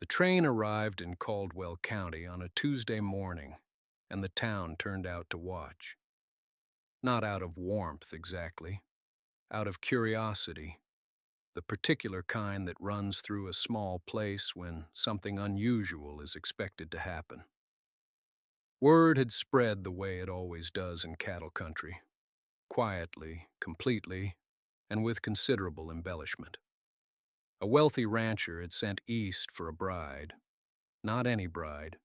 The train arrived in Caldwell County on a Tuesday morning, and the town turned out to watch. Not out of warmth exactly, out of curiosity, the particular kind that runs through a small place when something unusual is expected to happen. Word had spread the way it always does in cattle country, quietly, completely, and with considerable embellishment. A wealthy rancher had sent east for a bride. Not any bride,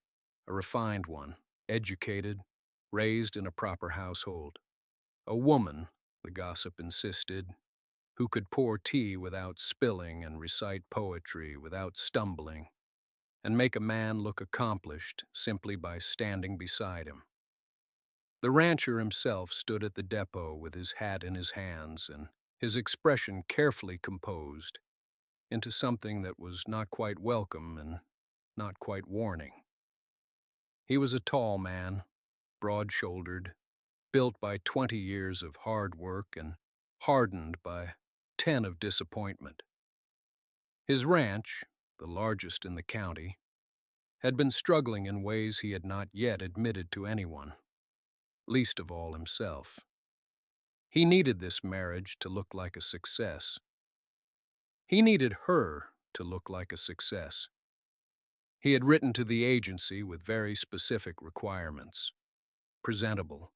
a refined one, educated, raised in a proper household. A woman, the gossip insisted, who could pour tea without spilling and recite poetry without stumbling, and make a man look accomplished simply by standing beside him. The rancher himself stood at the depot with his hat in his hands and his expression carefully composed into something that was not quite welcome and not quite warning. He was a tall man, broad-shouldered, built by 20 years of hard work and hardened by 10 of disappointment. His ranch, the largest in the county, had been struggling in ways he had not yet admitted to anyone, least of all himself. He needed this marriage to look like a success. He needed her to look like a success. He had written to the agency with very specific requirements: presentable,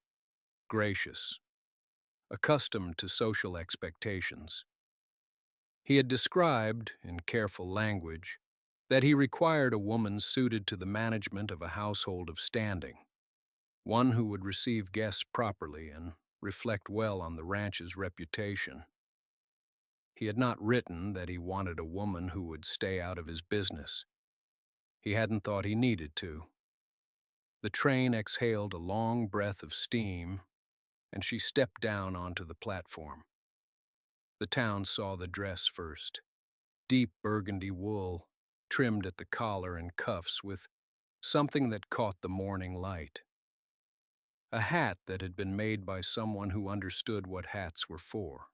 gracious, accustomed to social expectations. He had described, in careful language, that he required a woman suited to the management of a household of standing, one who would receive guests properly and reflect well on the ranch's reputation. He had not written that he wanted a woman who would stay out of his business. He hadn't thought he needed to. The train exhaled a long breath of steam, and she stepped down onto the platform. The town saw the dress first: deep burgundy wool, trimmed at the collar and cuffs with something that caught the morning light. A hat that had been made by someone who understood what hats were for.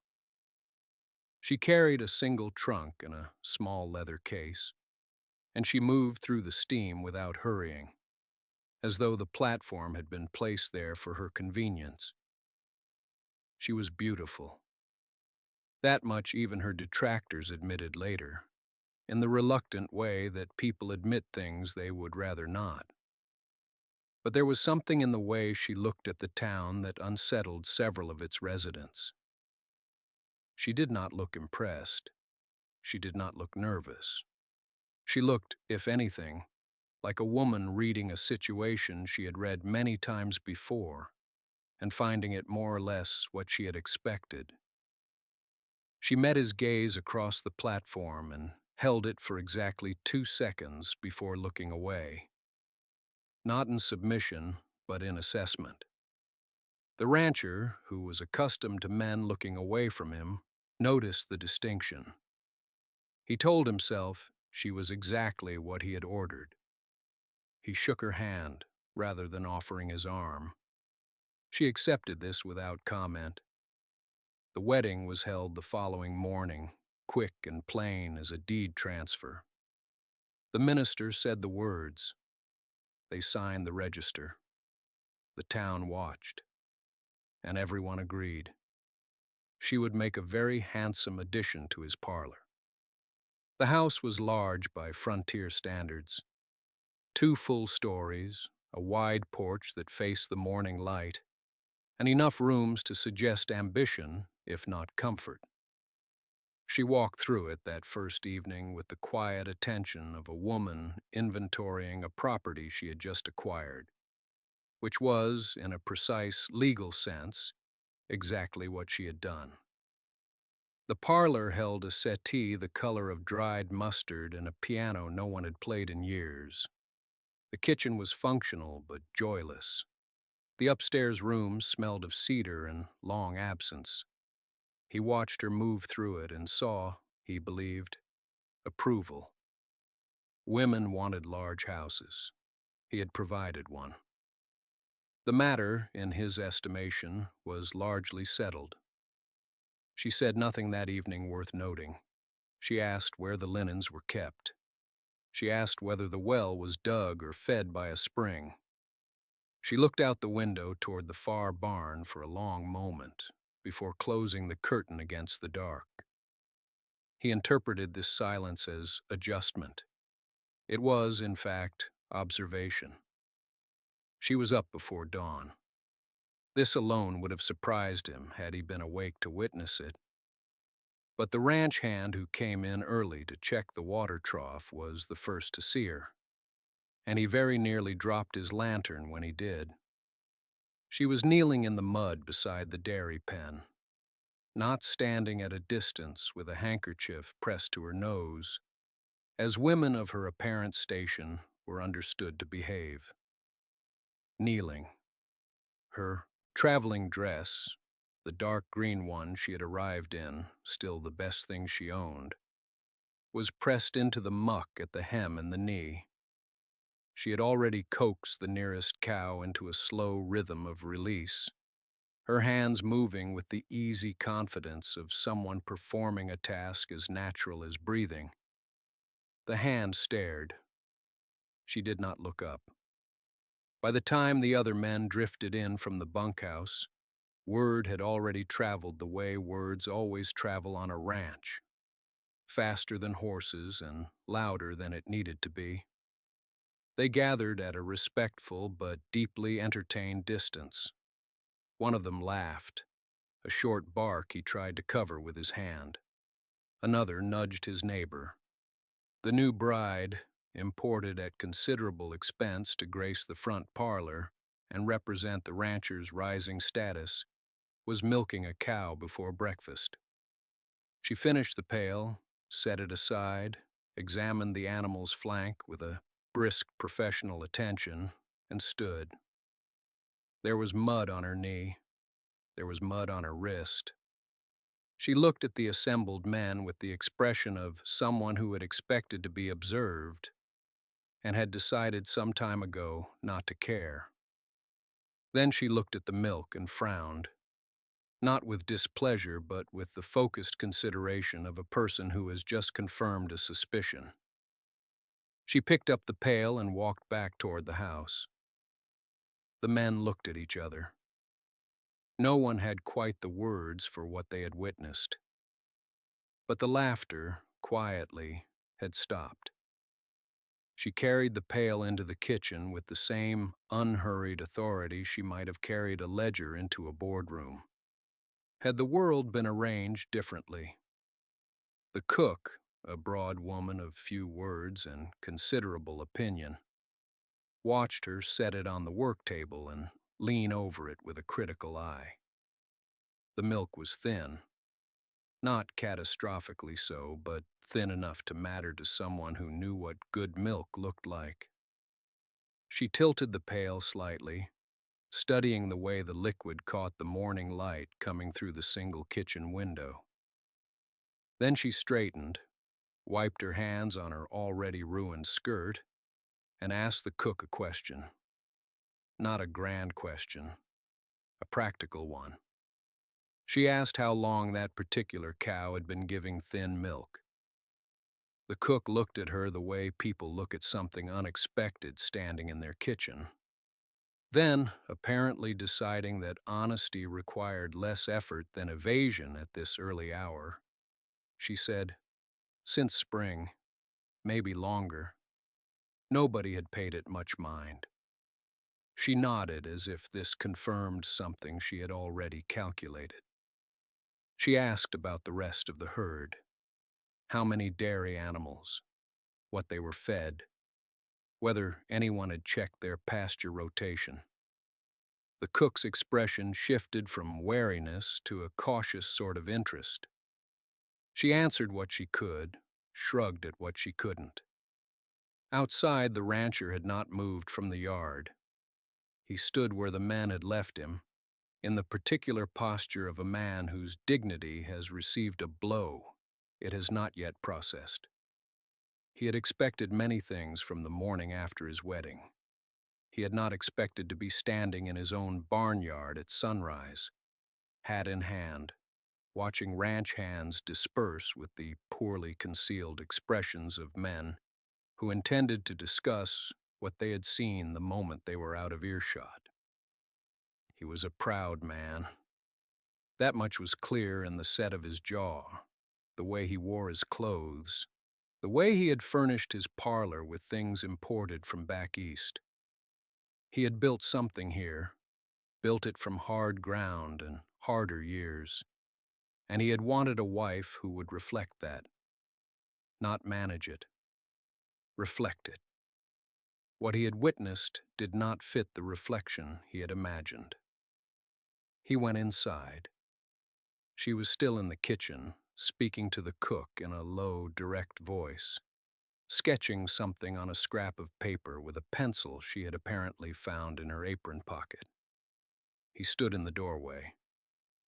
She carried a single trunk and a small leather case, and she moved through the steam without hurrying, as though the platform had been placed there for her convenience. She was beautiful. That much even her detractors admitted later, in the reluctant way that people admit things they would rather not. But there was something in the way she looked at the town that unsettled several of its residents. She did not look impressed. She did not look nervous. She looked, if anything, like a woman reading a situation she had read many times before and finding it more or less what she had expected. She met his gaze across the platform and held it for exactly 2 seconds before looking away. Not in submission, but in assessment. The rancher, who was accustomed to men looking away from him, noticed the distinction. He told himself she was exactly what he had ordered. He shook her hand, rather than offering his arm. She accepted this without comment. The wedding was held the following morning, quick and plain as a deed transfer. The minister said the words. They signed the register. The town watched, and everyone agreed. She would make a very handsome addition to his parlor. The house was large by frontier standards. 2 full stories, a wide porch that faced the morning light, and enough rooms to suggest ambition, if not comfort. She walked through it that first evening with the quiet attention of a woman inventorying a property she had just acquired, which was, in a precise legal sense, exactly what she had done. The parlor held a settee the color of dried mustard and a piano no one had played in years. The kitchen was functional but joyless. The upstairs room smelled of cedar and long absence. He watched her move through it and saw, he believed, approval. Women wanted large houses. He had provided one. The matter, in his estimation, was largely settled. She said nothing that evening worth noting. She asked where the linens were kept. She asked whether the well was dug or fed by a spring. She looked out the window toward the far barn for a long moment before closing the curtain against the dark. He interpreted this silence as adjustment. It was, in fact, observation. She was up before dawn. This alone would have surprised him had he been awake to witness it. But the ranch hand who came in early to check the water trough was the first to see her, and he very nearly dropped his lantern when he did. She was kneeling in the mud beside the dairy pen, not standing at a distance with a handkerchief pressed to her nose, as women of her apparent station were understood to behave. Kneeling. Her traveling dress, the dark green one she had arrived in, still the best thing she owned, was pressed into the muck at the hem and the knee. She had already coaxed the nearest cow into a slow rhythm of release, her hands moving with the easy confidence of someone performing a task as natural as breathing. The hand stared. She did not look up. By the time the other men drifted in from the bunkhouse, word had already traveled the way words always travel on a ranch, faster than horses and louder than it needed to be. They gathered at a respectful but deeply entertained distance. One of them laughed, a short bark he tried to cover with his hand. Another nudged his neighbor. The new bride, imported at considerable expense to grace the front parlor and represent the rancher's rising status, was milking a cow before breakfast. She finished the pail, set it aside, examined the animal's flank with a brisk professional attention, and stood. There was mud on her knee. There was mud on her wrist. She looked at the assembled men with the expression of someone who had expected to be observed and had decided some time ago not to care. Then she looked at the milk and frowned, not with displeasure but with the focused consideration of a person who has just confirmed a suspicion. She picked up the pail and walked back toward the house. The men looked at each other. No one had quite the words for what they had witnessed. But the laughter, quietly, had stopped. She carried the pail into the kitchen with the same unhurried authority she might have carried a ledger into a boardroom. Had the world been arranged differently? The cook, a broad woman of few words and considerable opinion, watched her set it on the work table and lean over it with a critical eye. The milk was thin. Not catastrophically so, but thin enough to matter to someone who knew what good milk looked like. She tilted the pail slightly, studying the way the liquid caught the morning light coming through the single kitchen window. Then she straightened, wiped her hands on her already ruined skirt, and asked the cook a question. Not a grand question, a practical one. She asked how long that particular cow had been giving thin milk. The cook looked at her the way people look at something unexpected standing in their kitchen. Then, apparently deciding that honesty required less effort than evasion at this early hour, she said, "Since spring, maybe longer." Nobody had paid it much mind. She nodded as if this confirmed something she had already calculated. She asked about the rest of the herd. How many dairy animals, what they were fed, whether anyone had checked their pasture rotation. The cook's expression shifted from wariness to a cautious sort of interest. She answered what she could, shrugged at what she couldn't. Outside, the rancher had not moved from the yard. He stood where the men had left him, in the particular posture of a man whose dignity has received a blow it has not yet processed. He had expected many things from the morning after his wedding. He had not expected to be standing in his own barnyard at sunrise, hat in hand, watching ranch hands disperse with the poorly concealed expressions of men who intended to discuss what they had seen the moment they were out of earshot. He was a proud man. That much was clear in the set of his jaw, the way he wore his clothes, the way he had furnished his parlor with things imported from back east. He had built something here, built it from hard ground and harder years, and he had wanted a wife who would reflect that, not manage it, reflect it. What he had witnessed did not fit the reflection he had imagined. He went inside. She was still in the kitchen, speaking to the cook in a low, direct voice, sketching something on a scrap of paper with a pencil she had apparently found in her apron pocket. He stood in the doorway.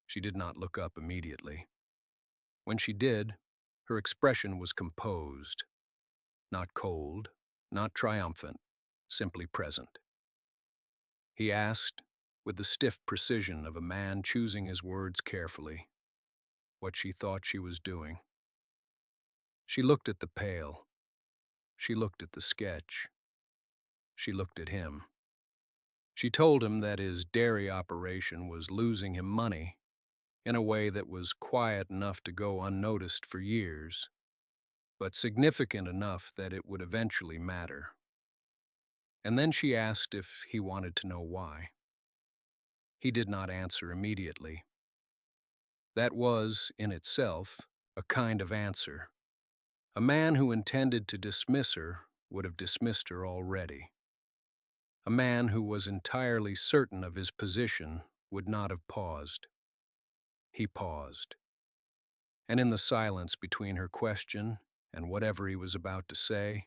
She did not look up immediately. When she did, her expression was composed, not cold, not triumphant, simply present. He asked, with the stiff precision of a man choosing his words carefully, what she thought she was doing. She looked at the pail. She looked at the sketch. She looked at him. She told him that his dairy operation was losing him money in a way that was quiet enough to go unnoticed for years, but significant enough that it would eventually matter. And then she asked if he wanted to know why. He did not answer immediately. That was, in itself, a kind of answer. A man who intended to dismiss her would have dismissed her already. A man who was entirely certain of his position would not have paused. He paused. And in the silence between her question and whatever he was about to say,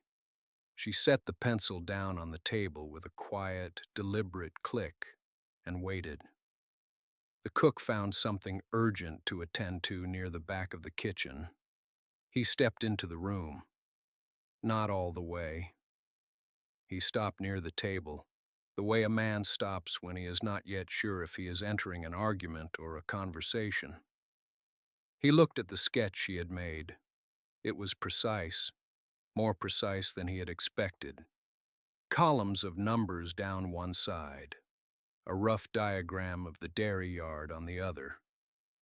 she set the pencil down on the table with a quiet, deliberate click and waited. The cook found something urgent to attend to near the back of the kitchen. He stepped into the room. Not all the way. He stopped near the table, the way a man stops when he is not yet sure if he is entering an argument or a conversation. He looked at the sketch she had made. It was precise, more precise than he had expected. Columns of numbers down one side, a rough diagram of the dairy yard on the other,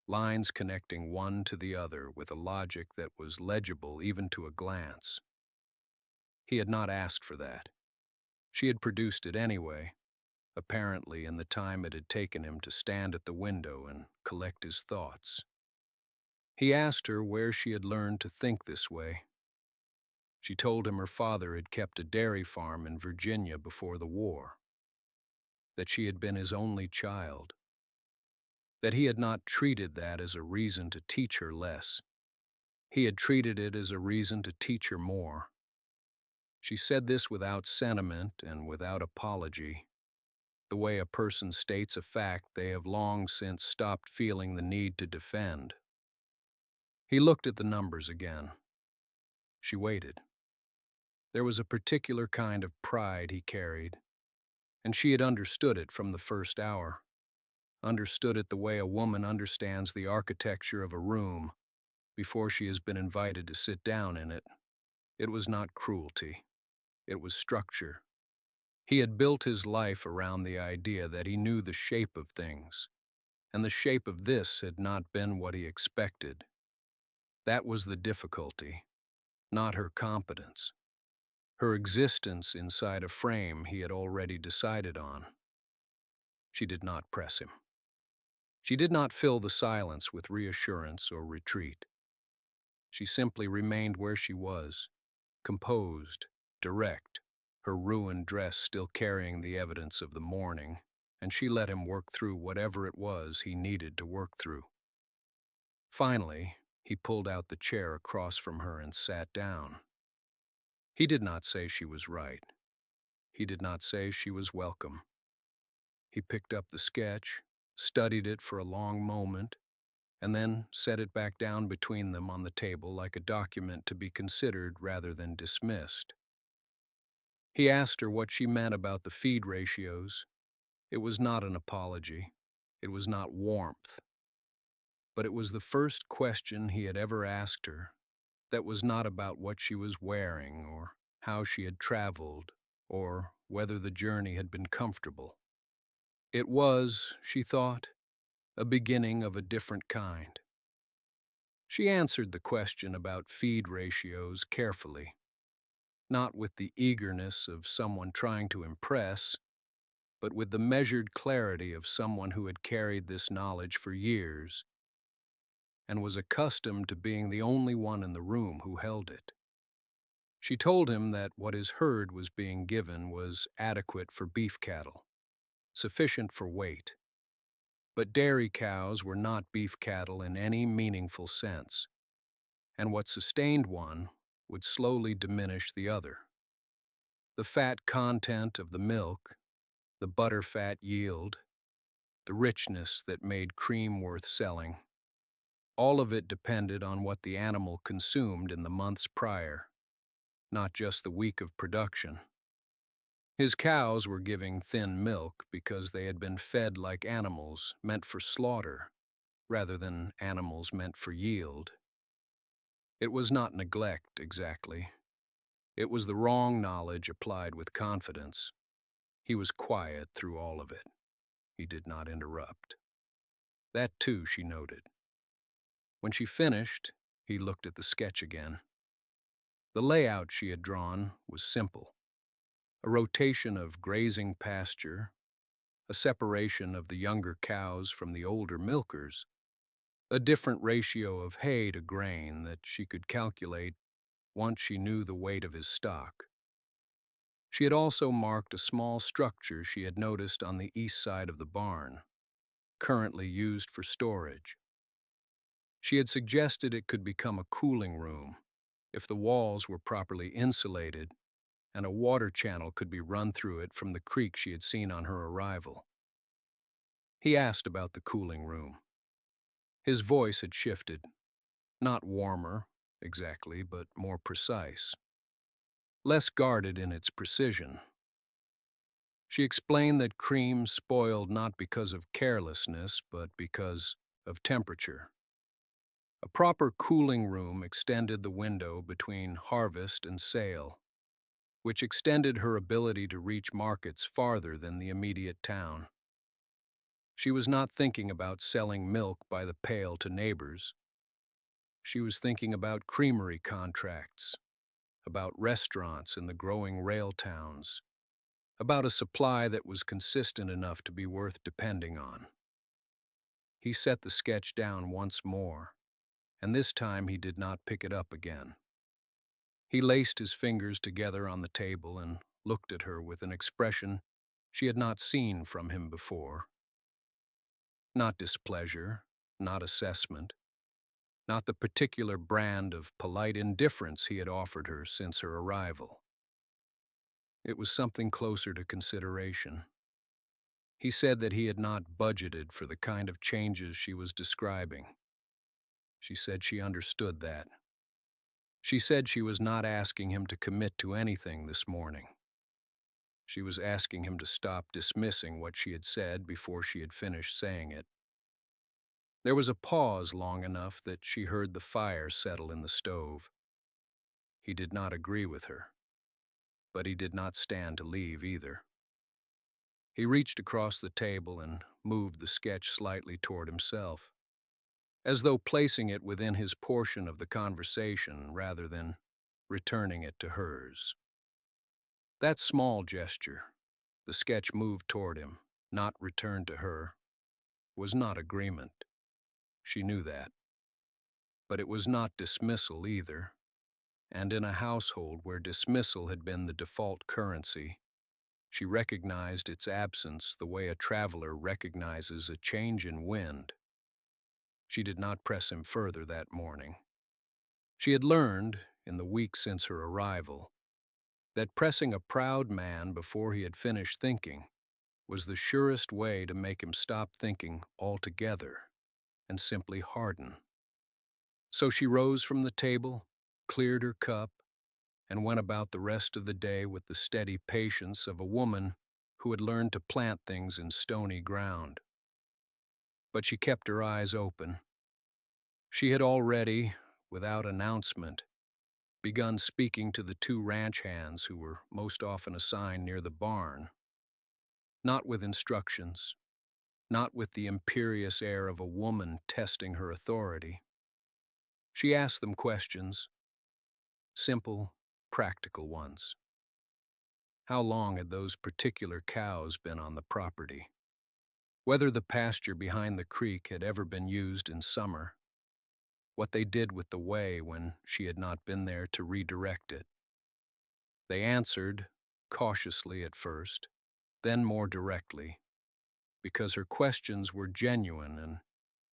lines connecting one to the other with a logic that was legible even to a glance. He had not asked for that. She had produced it anyway, apparently in the time it had taken him to stand at the window and collect his thoughts. He asked her where she had learned to think this way. She told him her father had kept a dairy farm in Virginia before the war, that she had been his only child, that he had not treated that as a reason to teach her less. He had treated it as a reason to teach her more. She said this without sentiment and without apology, the way a person states a fact they have long since stopped feeling the need to defend. He looked at the numbers again. She waited. There was a particular kind of pride he carried, and she had understood it from the first hour, understood it the way a woman understands the architecture of a room before she has been invited to sit down in it. It was not cruelty. It was structure. He had built his life around the idea that he knew the shape of things, and the shape of this had not been what he expected. That was the difficulty, not her competence. Her existence inside a frame he had already decided on. She did not press him. She did not fill the silence with reassurance or retreat. She simply remained where she was, composed, direct, her ruined dress still carrying the evidence of the morning, and she let him work through whatever it was he needed to work through. Finally, he pulled out the chair across from her and sat down. He did not say she was right. He did not say she was welcome. He picked up the sketch, studied it for a long moment, and then set it back down between them on the table like a document to be considered rather than dismissed. He asked her what she meant about the feed ratios. It was not an apology. It was not warmth. But it was the first question he had ever asked her that was not about what she was wearing or how she had traveled, or whether the journey had been comfortable. It was, she thought, a beginning of a different kind. She answered the question about feed ratios carefully, not with the eagerness of someone trying to impress, but with the measured clarity of someone who had carried this knowledge for years and was accustomed to being the only one in the room who held it. She told him that what his herd was being given was adequate for beef cattle, sufficient for weight. But dairy cows were not beef cattle in any meaningful sense, and what sustained one would slowly diminish the other. The fat content of the milk, the butterfat yield, the richness that made cream worth selling, all of it depended on what the animal consumed in the months prior, not just the week of production. His cows were giving thin milk because they had been fed like animals meant for slaughter, rather than animals meant for yield. It was not neglect, exactly. It was the wrong knowledge applied with confidence. He was quiet through all of it. He did not interrupt. That, too, she noted. When she finished, he looked at the sketch again. The layout she had drawn was simple. A rotation of grazing pasture, a separation of the younger cows from the older milkers, a different ratio of hay to grain that she could calculate once she knew the weight of his stock. She had also marked a small structure she had noticed on the east side of the barn, currently used for storage. She had suggested it could become a cooling room if the walls were properly insulated and a water channel could be run through it from the creek she had seen on her arrival. He asked about the cooling room. His voice had shifted, not warmer, exactly, but more precise, less guarded in its precision. She explained that cream spoiled not because of carelessness, but because of temperature. A proper cooling room extended the window between harvest and sale, which extended her ability to reach markets farther than the immediate town. She was not thinking about selling milk by the pail to neighbors. She was thinking about creamery contracts, about restaurants in the growing rail towns, about a supply that was consistent enough to be worth depending on. He set the sketch down once more, and this time he did not pick it up again. He laced his fingers together on the table and looked at her with an expression she had not seen from him before. Not displeasure, not assessment, not the particular brand of polite indifference he had offered her since her arrival. It was something closer to consideration. He said that he had not budgeted for the kind of changes she was describing. She said she understood that. She said she was not asking him to commit to anything this morning. She was asking him to stop dismissing what she had said before she had finished saying it. There was a pause long enough that she heard the fire settle in the stove. He did not agree with her, but he did not stand to leave either. He reached across the table and moved the sketch slightly toward himself, as though placing it within his portion of the conversation rather than returning it to hers. That small gesture, the sketch moved toward him, not returned to her, was not agreement. She knew that. But it was not dismissal either, and in a household where dismissal had been the default currency, she recognized its absence the way a traveler recognizes a change in wind. She did not press him further that morning. She had learned, in the week since her arrival, that pressing a proud man before he had finished thinking was the surest way to make him stop thinking altogether and simply harden. So she rose from the table, cleared her cup, and went about the rest of the day with the steady patience of a woman who had learned to plant things in stony ground. But she kept her eyes open. She had already, without announcement, begun speaking to the two ranch hands who were most often assigned near the barn, not with instructions, not with the imperious air of a woman testing her authority. She asked them questions, simple, practical ones. How long had those particular cows been on the property? Whether the pasture behind the creek had ever been used in summer, what they did with the way when she had not been there to redirect it. They answered, cautiously at first, then more directly, because her questions were genuine and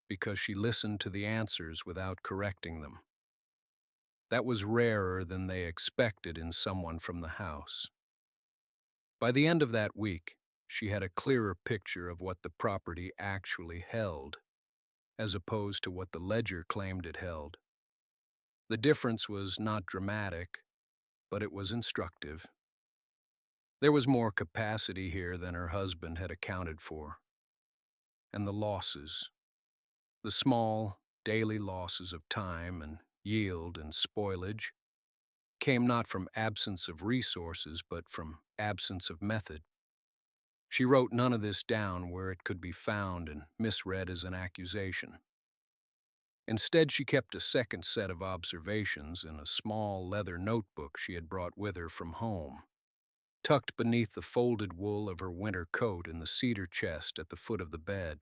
because she listened to the answers without correcting them. That was rarer than they expected in someone from the house. By the end of that week, she had a clearer picture of what the property actually held, as opposed to what the ledger claimed it held. The difference was not dramatic, but it was instructive. There was more capacity here than her husband had accounted for. And the losses, the small, daily losses of time and yield and spoilage, came not from absence of resources, but from absence of method. She wrote none of this down where it could be found and misread as an accusation. Instead, she kept a second set of observations in a small leather notebook she had brought with her from home, tucked beneath the folded wool of her winter coat in the cedar chest at the foot of the bed.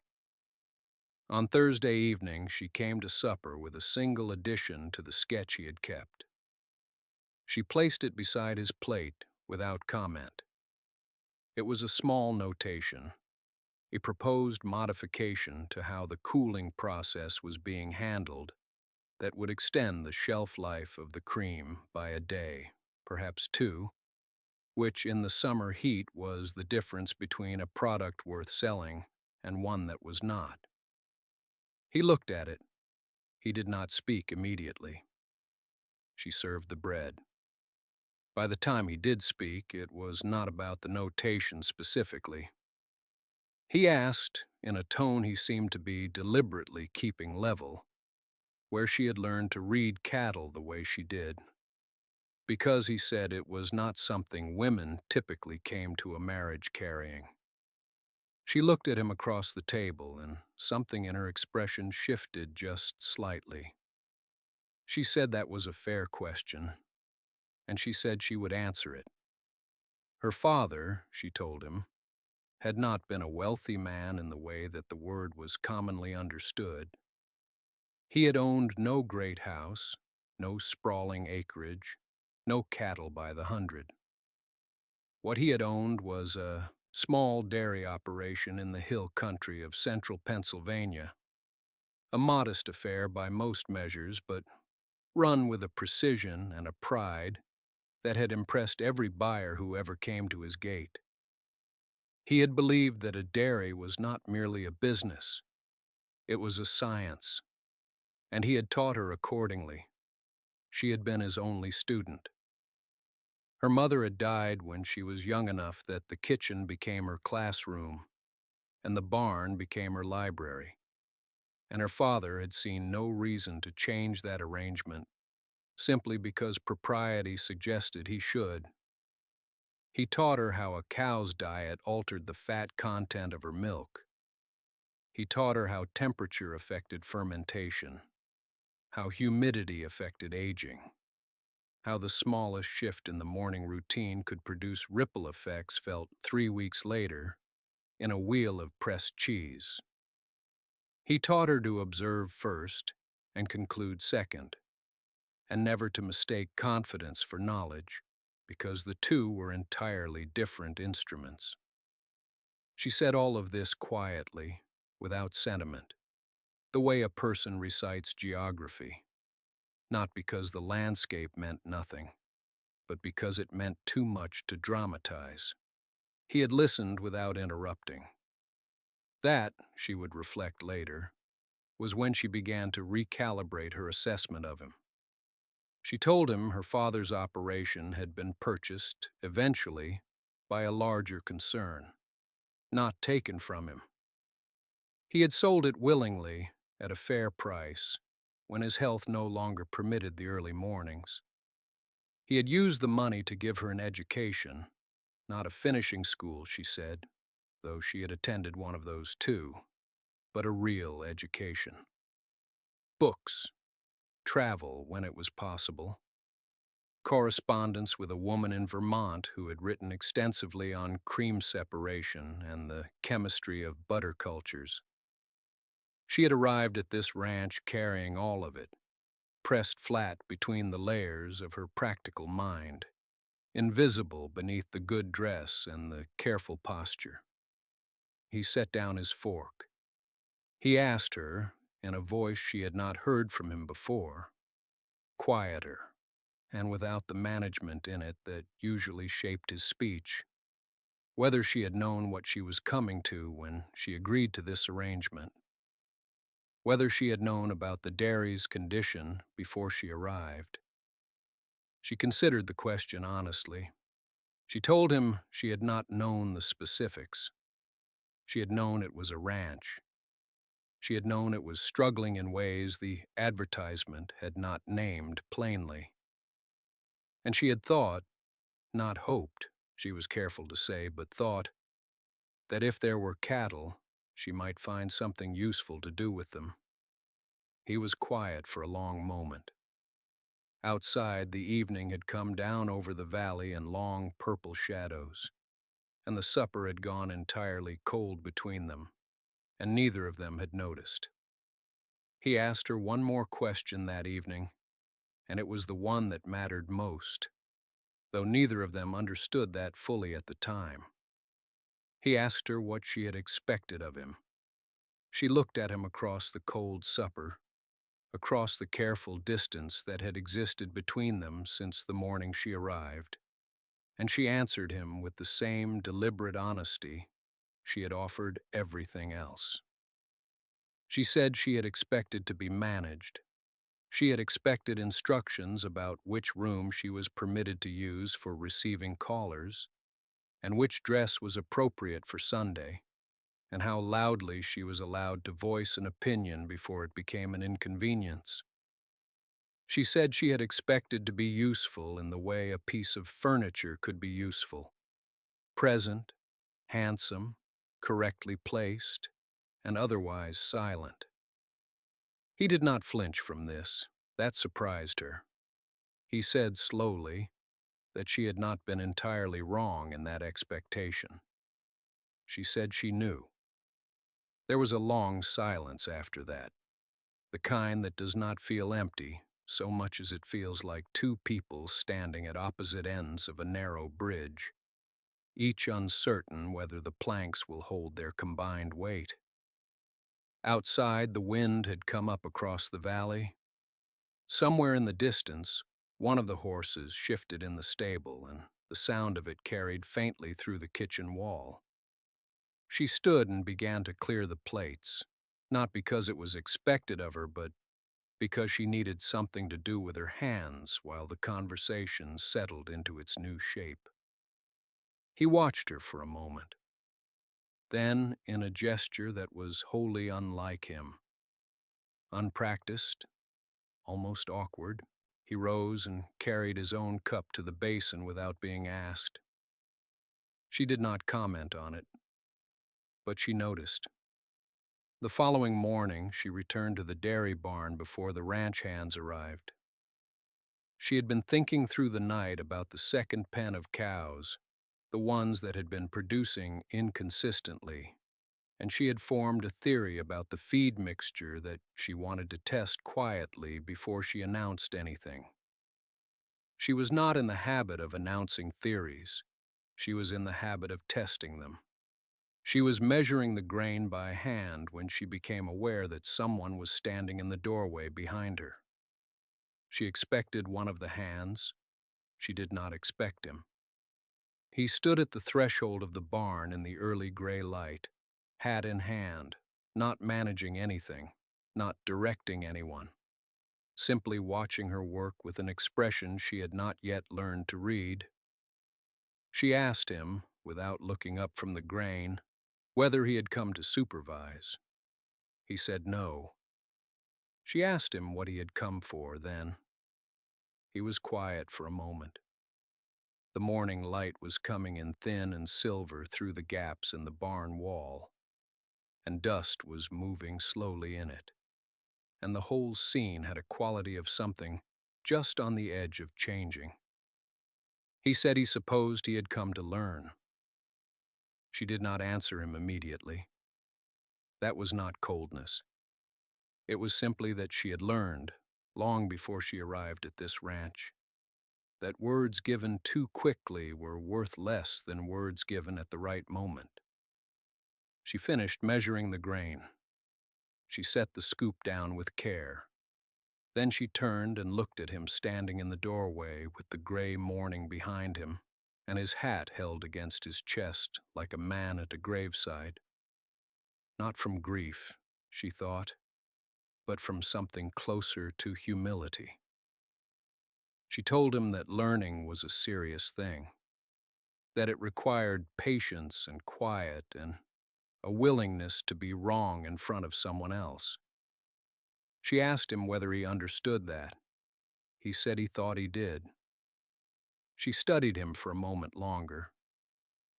On Thursday evening, she came to supper with a single addition to the sketch he had kept. She placed it beside his plate without comment. It was a small notation, a proposed modification to how the cooling process was being handled that would extend the shelf life of the cream by a day, perhaps two, which in the summer heat was the difference between a product worth selling and one that was not. He looked at it. He did not speak immediately. She served the bread. By the time he did speak, it was not about the notation specifically. He asked, in a tone he seemed to be deliberately keeping level, where she had learned to read cattle the way she did, because he said it was not something women typically came to a marriage carrying. She looked at him across the table, and something in her expression shifted just slightly. She said that was a fair question, and she said she would answer it. Her father, she told him, had not been a wealthy man in the way that the word was commonly understood. He had owned no great house, no sprawling acreage, no cattle by the hundred. What he had owned was a small dairy operation in the hill country of central Pennsylvania, a modest affair by most measures, but run with a precision and a pride that had impressed every buyer who ever came to his gate. He had believed that a dairy was not merely a business, it was a science, and he had taught her accordingly. She had been his only student. Her mother had died when she was young enough that the kitchen became her classroom, and the barn became her library, and her father had seen no reason to change that arrangement simply because propriety suggested he should. He taught her how a cow's diet altered the fat content of her milk. He taught her how temperature affected fermentation, how humidity affected aging, how the smallest shift in the morning routine could produce ripple effects felt 3 weeks later in a wheel of pressed cheese. He taught her to observe first and conclude second, and never to mistake confidence for knowledge, because the two were entirely different instruments. She said all of this quietly, without sentiment, the way a person recites geography, not because the landscape meant nothing, but because it meant too much to dramatize. He had listened without interrupting. That, she would reflect later, was when she began to recalibrate her assessment of him. She told him her father's operation had been purchased, eventually, by a larger concern, not taken from him. He had sold it willingly, at a fair price, when his health no longer permitted the early mornings. He had used the money to give her an education, not a finishing school, she said, though she had attended one of those too, but a real education. Books, travel when it was possible, correspondence with a woman in Vermont who had written extensively on cream separation and the chemistry of butter cultures. She had arrived at this ranch carrying all of it, pressed flat between the layers of her practical mind, invisible beneath the good dress and the careful posture. He set down his fork. He asked her, in a voice she had not heard from him before, quieter, and without the management in it that usually shaped his speech, whether she had known what she was coming to when she agreed to this arrangement, whether she had known about the dairy's condition before she arrived. She considered the question honestly. She told him she had not known the specifics. She had known it was a ranch. She had known it was struggling in ways the advertisement had not named plainly. And she had thought, not hoped, she was careful to say, but thought, that if there were cattle, she might find something useful to do with them. He was quiet for a long moment. Outside, the evening had come down over the valley in long purple shadows, and the supper had gone entirely cold between them, and neither of them had noticed. He asked her one more question that evening, and it was the one that mattered most, though neither of them understood that fully at the time. He asked her what she had expected of him. She looked at him across the cold supper, across the careful distance that had existed between them since the morning she arrived, and she answered him with the same deliberate honesty she had offered everything else. She said she had expected to be managed. She had expected instructions about which room she was permitted to use for receiving callers, and which dress was appropriate for Sunday, and how loudly she was allowed to voice an opinion before it became an inconvenience. She said she had expected to be useful in the way a piece of furniture could be useful, present, handsome, correctly placed, and otherwise silent. He did not flinch from this. That surprised her. He said slowly that she had not been entirely wrong in that expectation. She said she knew. There was a long silence after that, the kind that does not feel empty so much as it feels like two people standing at opposite ends of a narrow bridge, each uncertain whether the planks will hold their combined weight. Outside, the wind had come up across the valley. Somewhere in the distance, one of the horses shifted in the stable, and the sound of it carried faintly through the kitchen wall. She stood and began to clear the plates, not because it was expected of her, but because she needed something to do with her hands while the conversation settled into its new shape. He watched her for a moment. Then, in a gesture that was wholly unlike him, unpracticed, almost awkward, he rose and carried his own cup to the basin without being asked. She did not comment on it, but she noticed. The following morning, she returned to the dairy barn before the ranch hands arrived. She had been thinking through the night about the second pen of cows, the ones that had been producing inconsistently, and she had formed a theory about the feed mixture that she wanted to test quietly before she announced anything. She was not in the habit of announcing theories. She was in the habit of testing them. She was measuring the grain by hand when she became aware that someone was standing in the doorway behind her. She expected one of the hands. She did not expect him. He stood at the threshold of the barn in the early gray light, hat in hand, not managing anything, not directing anyone, simply watching her work with an expression she had not yet learned to read. She asked him, without looking up from the grain, whether he had come to supervise. He said no. She asked him what he had come for then. He was quiet for a moment. The morning light was coming in thin and silver through the gaps in the barn wall, and dust was moving slowly in it, and the whole scene had a quality of something just on the edge of changing. He said he supposed he had come to learn. She did not answer him immediately. That was not coldness. It was simply that she had learned, long before she arrived at this ranch, that words given too quickly were worth less than words given at the right moment. She finished measuring the grain. She set the scoop down with care. Then she turned and looked at him standing in the doorway with the gray morning behind him and his hat held against his chest like a man at a graveside. Not from grief, she thought, but from something closer to humility. She told him that learning was a serious thing, that it required patience and quiet and a willingness to be wrong in front of someone else. She asked him whether he understood that. He said he thought he did. She studied him for a moment longer.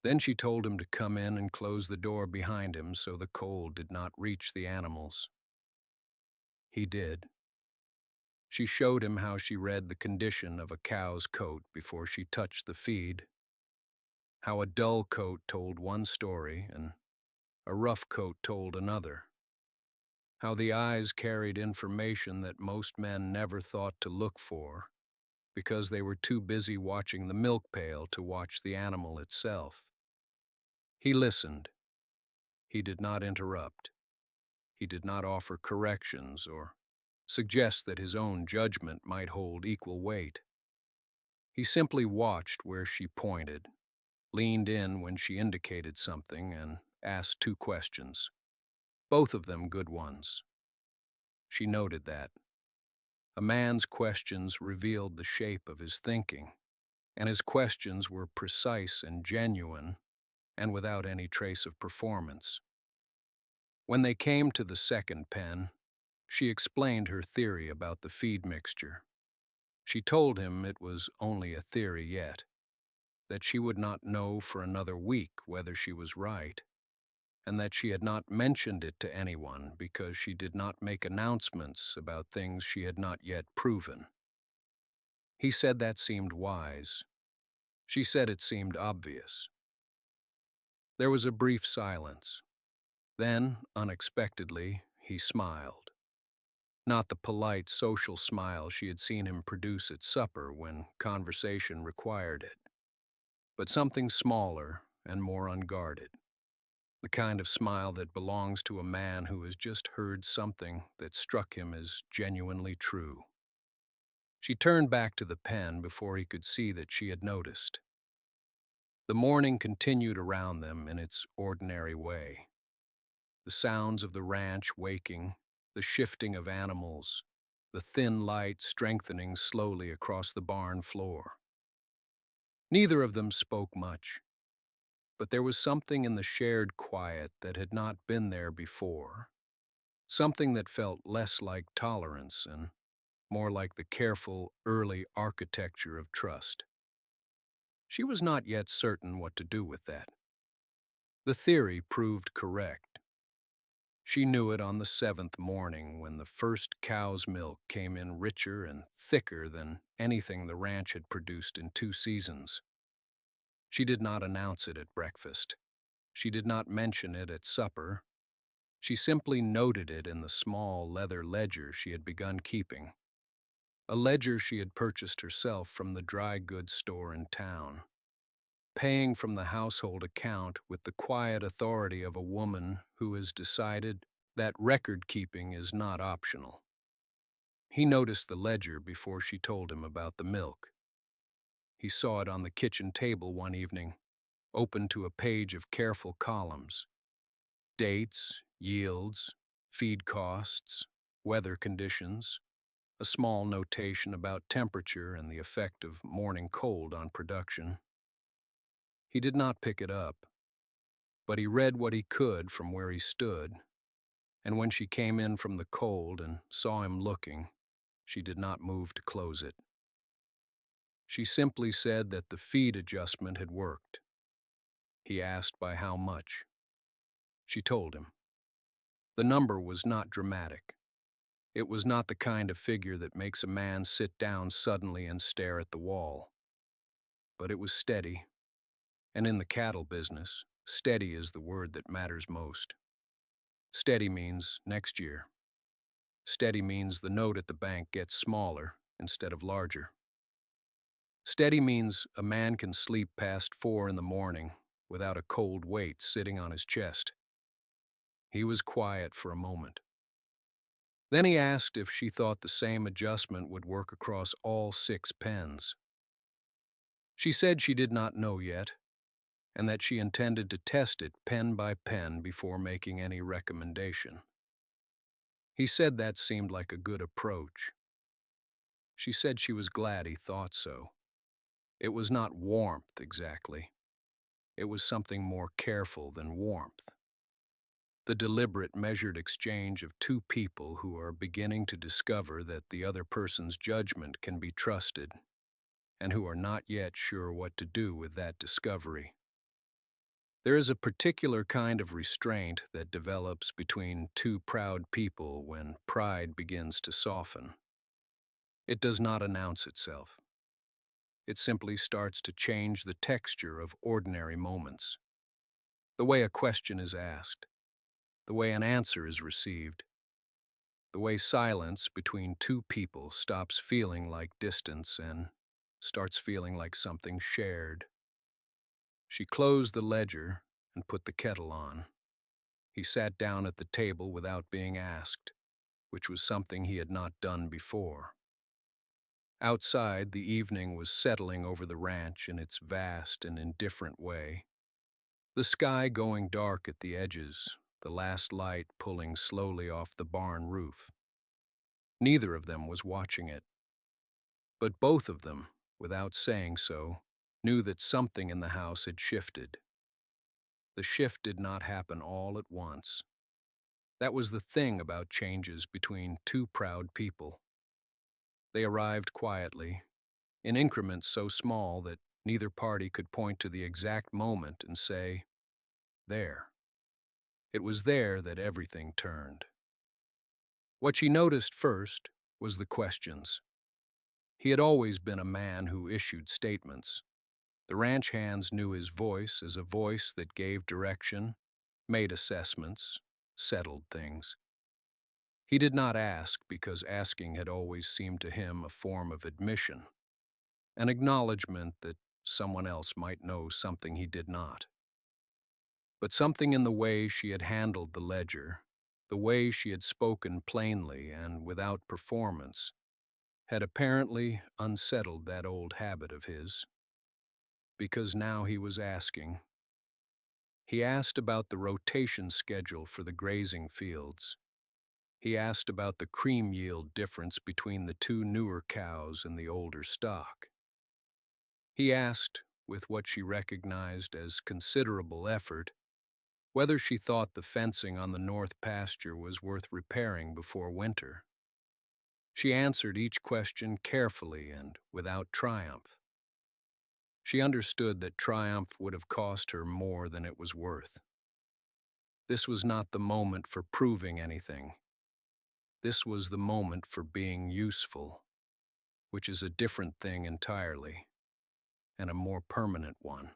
Then she told him to come in and close the door behind him so the cold did not reach the animals. He did. She showed him how she read the condition of a cow's coat before she touched the feed, how a dull coat told one story and a rough coat told another, how the eyes carried information that most men never thought to look for because they were too busy watching the milk pail to watch the animal itself. He listened. He did not interrupt. He did not offer corrections or suggest that his own judgment might hold equal weight. He simply watched where she pointed, leaned in when she indicated something, and asked 2 questions, both of them good ones. She noted that. A man's questions revealed the shape of his thinking, and his questions were precise and genuine and without any trace of performance. When they came to the second pen, she explained her theory about the feed mixture. She told him it was only a theory yet, that she would not know for another week whether she was right, and that she had not mentioned it to anyone because she did not make announcements about things she had not yet proven. He said that seemed wise. She said it seemed obvious. There was a brief silence. Then, unexpectedly, he smiled. Not the polite social smile she had seen him produce at supper when conversation required it, but something smaller and more unguarded. The kind of smile that belongs to a man who has just heard something that struck him as genuinely true. She turned back to the pen before he could see that she had noticed. The morning continued around them in its ordinary way. The sounds of the ranch waking, the shifting of animals, the thin light strengthening slowly across the barn floor. Neither of them spoke much, but there was something in the shared quiet that had not been there before, something that felt less like tolerance and more like the careful, early architecture of trust. She was not yet certain what to do with that. The theory proved correct. She knew it on the 7th morning when the first cow's milk came in richer and thicker than anything the ranch had produced in 2 seasons. She did not announce it at breakfast. She did not mention it at supper. She simply noted it in the small leather ledger she had begun keeping, a ledger she had purchased herself from the dry goods store in town, paying from the household account with the quiet authority of a woman who has decided that record-keeping is not optional. He noticed the ledger before she told him about the milk. He saw it on the kitchen table one evening, open to a page of careful columns. Dates, yields, feed costs, weather conditions, a small notation about temperature and the effect of morning cold on production. He did not pick it up, but he read what he could from where he stood, and when she came in from the cold and saw him looking, she did not move to close it. She simply said that the feed adjustment had worked. He asked by how much. She told him. The number was not dramatic. It was not the kind of figure that makes a man sit down suddenly and stare at the wall. But it was steady, and in the cattle business, steady is the word that matters most. Steady means next year. Steady means the note at the bank gets smaller instead of larger. Steady means a man can sleep past 4 in the morning without a cold weight sitting on his chest. He was quiet for a moment. Then he asked if she thought the same adjustment would work across all 6 pens. She said she did not know yet, and that she intended to test it pen by pen before making any recommendation. He said that seemed like a good approach. She said she was glad he thought so. It was not warmth exactly. It was something more careful than warmth. The deliberate, measured exchange of two people who are beginning to discover that the other person's judgment can be trusted, and who are not yet sure what to do with that discovery. There is a particular kind of restraint that develops between two proud people when pride begins to soften. It does not announce itself. It simply starts to change the texture of ordinary moments. The way a question is asked, the way an answer is received, the way silence between two people stops feeling like distance and starts feeling like something shared. She closed the ledger and put the kettle on. He sat down at the table without being asked, which was something he had not done before. Outside, the evening was settling over the ranch in its vast and indifferent way. The sky going dark at the edges, the last light pulling slowly off the barn roof. Neither of them was watching it. But both of them, without saying so, knew that something in the house had shifted. The shift did not happen all at once. That was the thing about changes between two proud people. They arrived quietly, in increments so small that neither party could point to the exact moment and say, "There." It was there that everything turned. What she noticed first was the questions. He had always been a man who issued statements. The ranch hands knew his voice as a voice that gave direction, made assessments, settled things. He did not ask because asking had always seemed to him a form of admission, an acknowledgement that someone else might know something he did not. But something in the way she had handled the ledger, the way she had spoken plainly and without performance, had apparently unsettled that old habit of his. Because now he was asking. He asked about the rotation schedule for the grazing fields. He asked about the cream yield difference between the two newer cows and the older stock. He asked, with what she recognized as considerable effort, whether she thought the fencing on the north pasture was worth repairing before winter. She answered each question carefully and without triumph. She understood that triumph would have cost her more than it was worth. This was not the moment for proving anything. This was the moment for being useful, which is a different thing entirely, and a more permanent one.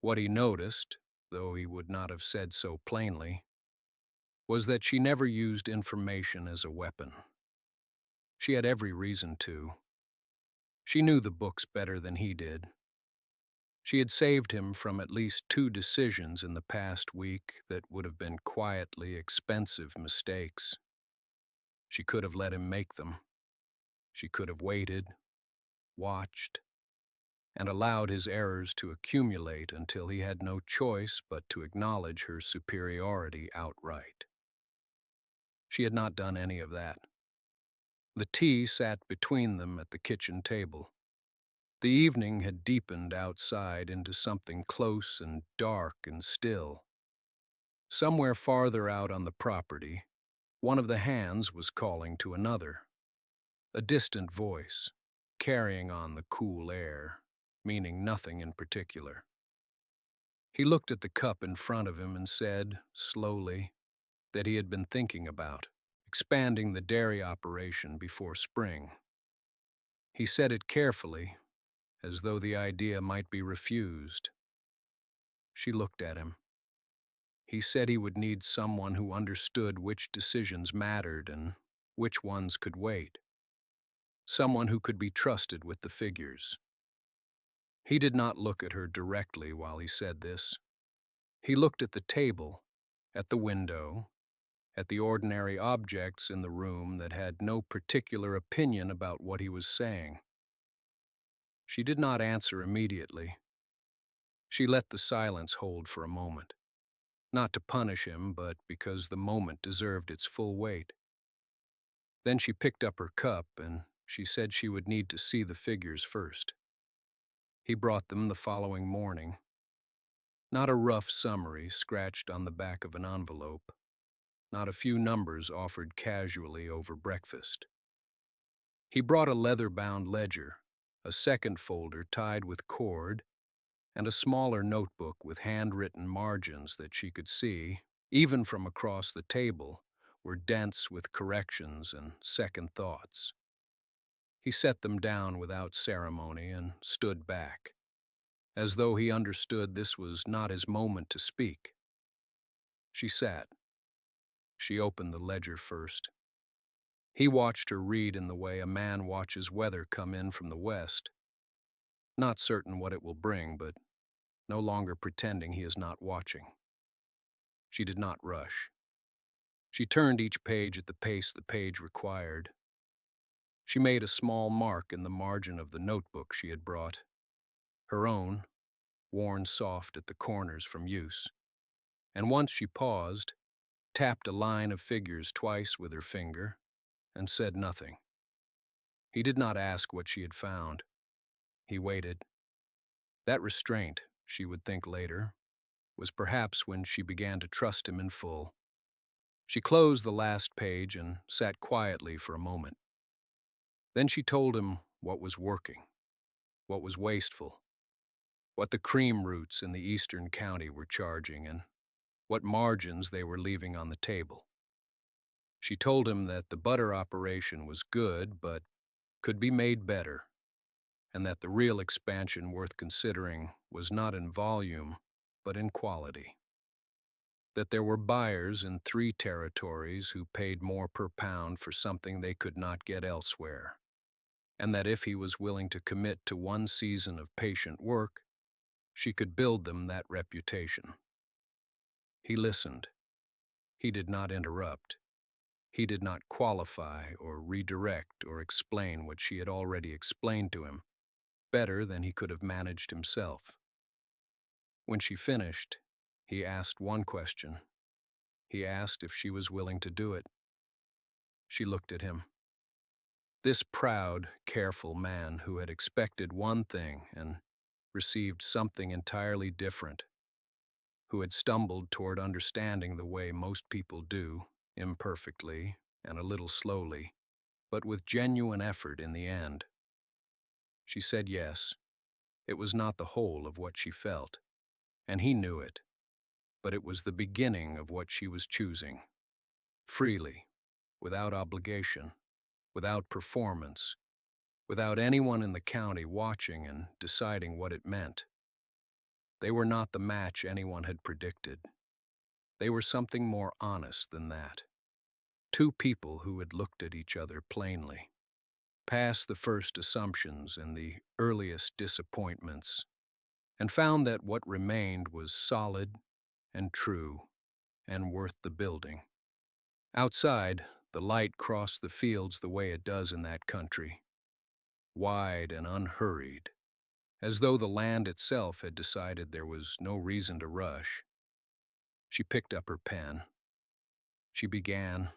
What he noticed, though he would not have said so plainly, was that she never used information as a weapon. She had every reason to. She knew the books better than he did. She had saved him from at least 2 decisions in the past week that would have been quietly expensive mistakes. She could have let him make them. She could have waited, watched, and allowed his errors to accumulate until he had no choice but to acknowledge her superiority outright. She had not done any of that. The tea sat between them at the kitchen table. The evening had deepened outside into something close and dark and still. Somewhere farther out on the property, one of the hands was calling to another. A distant voice, carrying on the cool air, meaning nothing in particular. He looked at the cup in front of him and said, slowly, that he had been thinking about expanding the dairy operation before spring. He said it carefully, as though the idea might be refused. She looked at him. He said he would need someone who understood which decisions mattered and which ones could wait. Someone who could be trusted with the figures. He did not look at her directly while he said this. He looked at the table, at the window, at the ordinary objects in the room that had no particular opinion about what he was saying. She did not answer immediately. She let the silence hold for a moment, not to punish him, but because the moment deserved its full weight. Then she picked up her cup, and she said she would need to see the figures first. He brought them the following morning. Not a rough summary scratched on the back of an envelope, not a few numbers offered casually over breakfast. He brought a leather-bound ledger, a second folder tied with cord, and a smaller notebook with handwritten margins that she could see, even from across the table, were dense with corrections and second thoughts. He set them down without ceremony and stood back, as though he understood this was not his moment to speak. She sat. She opened the ledger first. He watched her read in the way a man watches weather come in from the west, not certain what it will bring, but no longer pretending he is not watching. She did not rush. She turned each page at the pace the page required. She made a small mark in the margin of the notebook she had brought, her own, worn soft at the corners from use, and once she paused, tapped a line of figures twice with her finger, and said nothing. He did not ask what she had found. He waited. That restraint, she would think later, was perhaps when she began to trust him in full. She closed the last page and sat quietly for a moment. Then she told him what was working, what was wasteful, what the cream roots in the eastern county were charging, and what margins they were leaving on the table. She told him that the butter operation was good, but could be made better, and that the real expansion worth considering was not in volume, but in quality. That there were buyers in 3 territories who paid more per pound for something they could not get elsewhere, and that if he was willing to commit to 1 season of patient work, she could build them that reputation. He listened. He did not interrupt. He did not qualify or redirect or explain what she had already explained to him, better than he could have managed himself. When she finished, he asked one question. He asked if she was willing to do it. She looked at him. This proud, careful man who had expected one thing and received something entirely different, who had stumbled toward understanding the way most people do, imperfectly and a little slowly, but with genuine effort in the end. She said yes. It was not the whole of what she felt, and he knew it, but it was the beginning of what she was choosing. Freely, without obligation, without performance, without anyone in the county watching and deciding what it meant. They were not the match anyone had predicted. They were something more honest than that. 2 people who had looked at each other plainly, past the first assumptions and the earliest disappointments, and found that what remained was solid and true and worth the building. Outside, the light crossed the fields the way it does in that country, wide and unhurried, as though the land itself had decided there was no reason to rush. She picked up her pen. She began,